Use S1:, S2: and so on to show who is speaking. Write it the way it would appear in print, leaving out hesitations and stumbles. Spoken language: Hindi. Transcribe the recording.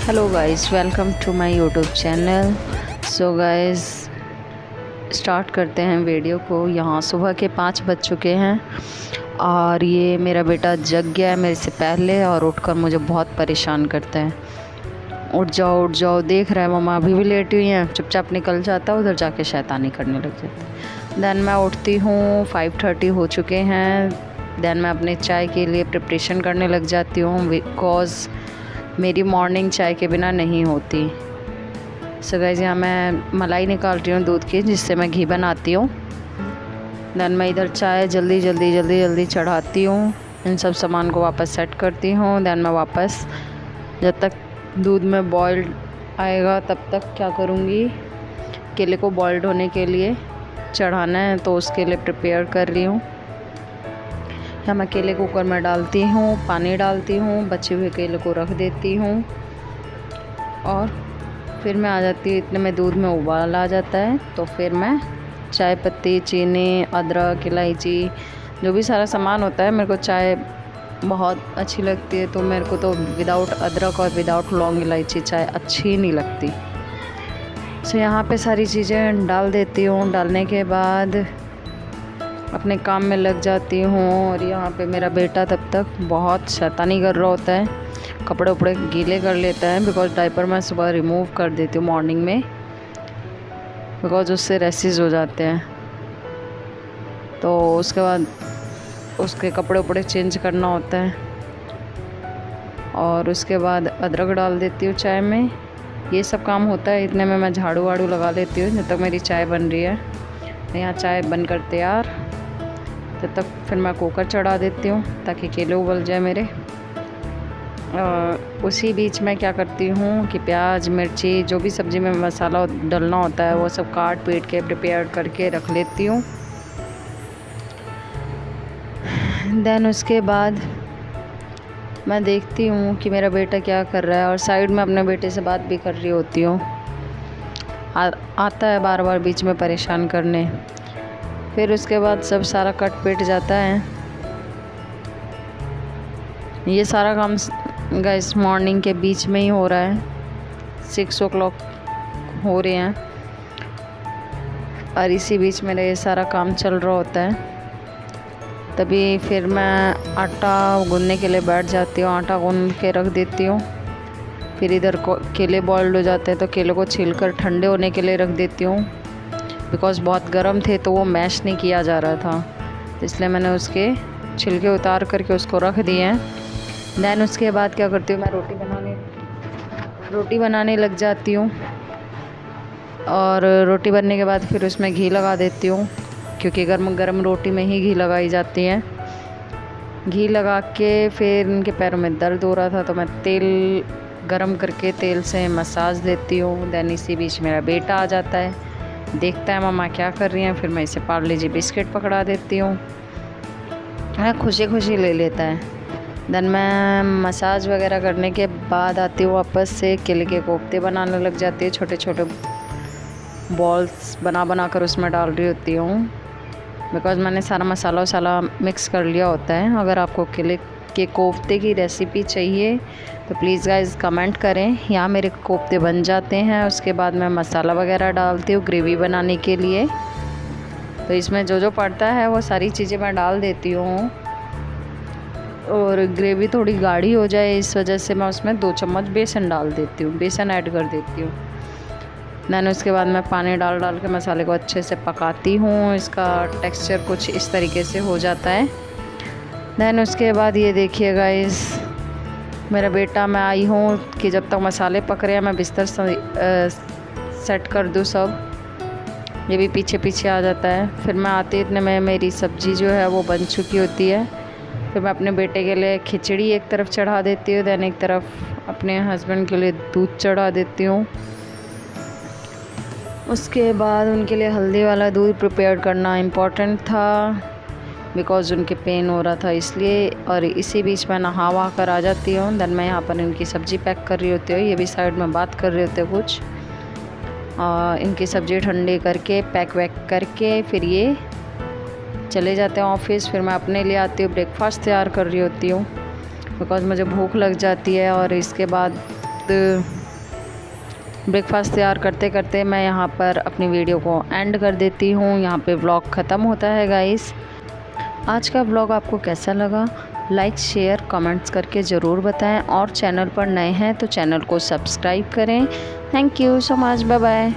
S1: Hello guys, welcome to my YouTube channel. So guys, start करते हैं वीडियो को। यहाँ सुबह के 5 बज चुके हैं और ये मेरा बेटा जग गया है मेरे से पहले और उठकर मुझे बहुत परेशान करता है। उठ जाओ, देख रहा है मम्मा अभी भी लेटी हुई हैं। चुपचाप निकल जाता है, उधर जाके शैतानी करने लग जाता है। देन मैं उठती हूँ, 5:30 हो चुके हैं। देन मैं अपने चाय के लिए प्रिपरेशन करने लग जाती हूँ बिकॉज़ मेरी मॉर्निंग चाय के बिना नहीं होती। सो गाइस, यहाँ मैं मलाई निकाल रही हूँ दूध की, जिससे मैं घी बनाती हूँ। देन मैं इधर चाय जल्दी चढ़ाती हूँ, इन सब सामान को वापस सेट करती हूँ। देन मैं वापस जब तक दूध में बॉइल्ड आएगा तब तक क्या करूँगी, केले को बॉइल्ड होने के लिए चढ़ाना है, तो उसके लिए प्रिपेयर कर रही हूँ। यहाँ मैं केले कुकर में डालती हूँ, पानी डालती हूँ, बचे हुए केले को रख देती हूँ और फिर मैं आ जाती हूँ। इतने में दूध में उबाल आ जाता है, तो फिर मैं चाय पत्ती, चीनी, अदरक, इलायची, जो भी सारा सामान होता है, मेरे को चाय बहुत अच्छी लगती है, तो मेरे को तो विदाउट अदरक और विदाउट लौंग इलायची चाय अच्छी ही नहीं लगती। सो यहाँ पे सारी चीज़ें डाल देती हूँ। डालने के बाद अपने काम में लग जाती हूँ और यहाँ पे मेरा बेटा तब तक बहुत शैतानी कर रहा होता है, कपड़े उपड़े गीले कर लेता है बिकॉज़ डायपर मैं सुबह रिमूव कर देती हूँ मॉर्निंग में, बिकॉज़ उससे रैसेस हो जाते हैं। तो उसके बाद उसके कपड़े उपड़े चेंज करना होता है और उसके बाद अदरक डाल देती हूँ चाय में। ये सब काम होता है, इतने में मैं झाड़ू वाड़ू लगा लेती हूँ जब तक मेरी चाय बन रही है। यहाँ चाय बनकर तैयार, तब तक फिर मैं कुकर चढ़ा देती हूँ ताकि केले उबल जाए मेरे। उसी बीच में क्या करती हूँ कि प्याज, मिर्ची, जो भी सब्ज़ी में मसाला डालना होता है वो सब काट पीट के प्रिपेयर करके रख लेती हूँ। देन उसके बाद मैं देखती हूँ कि मेरा बेटा क्या कर रहा है और साइड में अपने बेटे से बात भी कर रही होती हूँ। आता है बार बार बीच में परेशान करने। फिर उसके बाद सब सारा कट पिट जाता है। ये सारा काम गाइस मॉर्निंग के बीच में ही हो रहा है, 6 o'clock हो रहे हैं और इसी बीच मेरा ये सारा काम चल रहा होता है। तभी फिर मैं आटा गूंदने के लिए बैठ जाती हूँ, आटा गूंद के रख देती हूँ। फिर इधर केले बॉइल्ड हो जाते हैं, तो केले को छीलकर ठंडे होने के लिए रख देती हूँ बिकॉज़ बहुत गर्म थे तो वो मैश नहीं किया जा रहा था, तो इसलिए मैंने उसके छिलके उतार करके उसको रख दिए हैं। देन उसके बाद क्या करती हूँ, मैं रोटी बनाने लग जाती हूँ और रोटी बनने के बाद फिर उसमें घी लगा देती हूँ, क्योंकि गर्म गर्म रोटी में ही घी लगाई जाती है। घी लगा के फिर इनके पैरों में दर्द हो रहा था तो मैं तेल गरम करके तेल से मसाज देती हूँ। देन इसी बीच मेरा बेटा आ जाता है, देखता है मम्मा क्या कर रही हैं, फिर मैं इसे पार्ले जी बिस्किट पकड़ा देती हूँ। खुशी खुशी ले लेता है। देन मैं मसाज वगैरह करने के बाद आती हूँ वापस से, केले के कोफ्ते बनाने लग जाती है। छोटे छोटे बॉल्स बना कर उसमें डाल रही होती हूँ बिकॉज़ मैंने सारा मसाला वसाला मिक्स कर लिया होता है। अगर आपको केले के कोफ्ते की रेसिपी चाहिए तो प्लीज़ गाइस कमेंट करें। यहाँ मेरे कोफ्ते बन जाते हैं, उसके बाद मैं मसाला वगैरह डालती हूँ ग्रेवी बनाने के लिए। तो इसमें जो जो पड़ता है वो सारी चीज़ें मैं डाल देती हूँ और ग्रेवी थोड़ी गाढ़ी हो जाए इस वजह से मैं उसमें 2 चम्मच बेसन डाल देती हूँ, बेसन ऐड कर देती हूँ। देन उसके बाद मैं पानी डाल के मसाले को अच्छे से पकाती हूँ। इसका टेक्सचर कुछ इस तरीके से हो जाता है। देन उसके बाद ये देखिए गाइस, मेरा बेटा, मैं आई हूँ कि जब तक मसाले पक रहे हैं मैं बिस्तर सेट कर दूँ सब। ये भी पीछे पीछे आ जाता है। फिर मैं आती इतने में मेरी सब्ज़ी जो है वो बन चुकी होती है। फिर मैं अपने बेटे के लिए खिचड़ी एक तरफ चढ़ा देती हूँ, देन एक तरफ अपने हस्बैंड के लिए दूध चढ़ा देती हूँ। उसके बाद उनके लिए हल्दी वाला दूध प्रिपेयर करना इम्पॉर्टेंट था बिकॉज़ उनके पेन हो रहा था इसलिए। और इसी बीच मैं नहा वहा कर आ जाती हूँ। देन मैं यहाँ पर इनकी सब्ज़ी पैक कर रही होती हूँ, ये भी साइड में बात कर रहे होते हैं कुछ। इनकी सब्ज़ी ठंडी करके पैक वैक करके फिर ये चले जाते हैं ऑफिस। फिर मैं अपने लिए आती हूँ, ब्रेकफास्ट तैयार कर रही होती हूँ बिकॉज़ मुझे भूख लग जाती है और इसके बाद बाद ब्रेकफास्ट तैयार करते करते मैं यहाँ पर अपनी वीडियो को एंड कर देती हूँ। यहाँ पे व्लॉग ख़त्म होता है गाइस। आज का व्लॉग आपको कैसा लगा लाइक शेयर कमेंट्स करके ज़रूर बताएं, और चैनल पर नए हैं तो चैनल को सब्सक्राइब करें। Thank you so much, bye bye.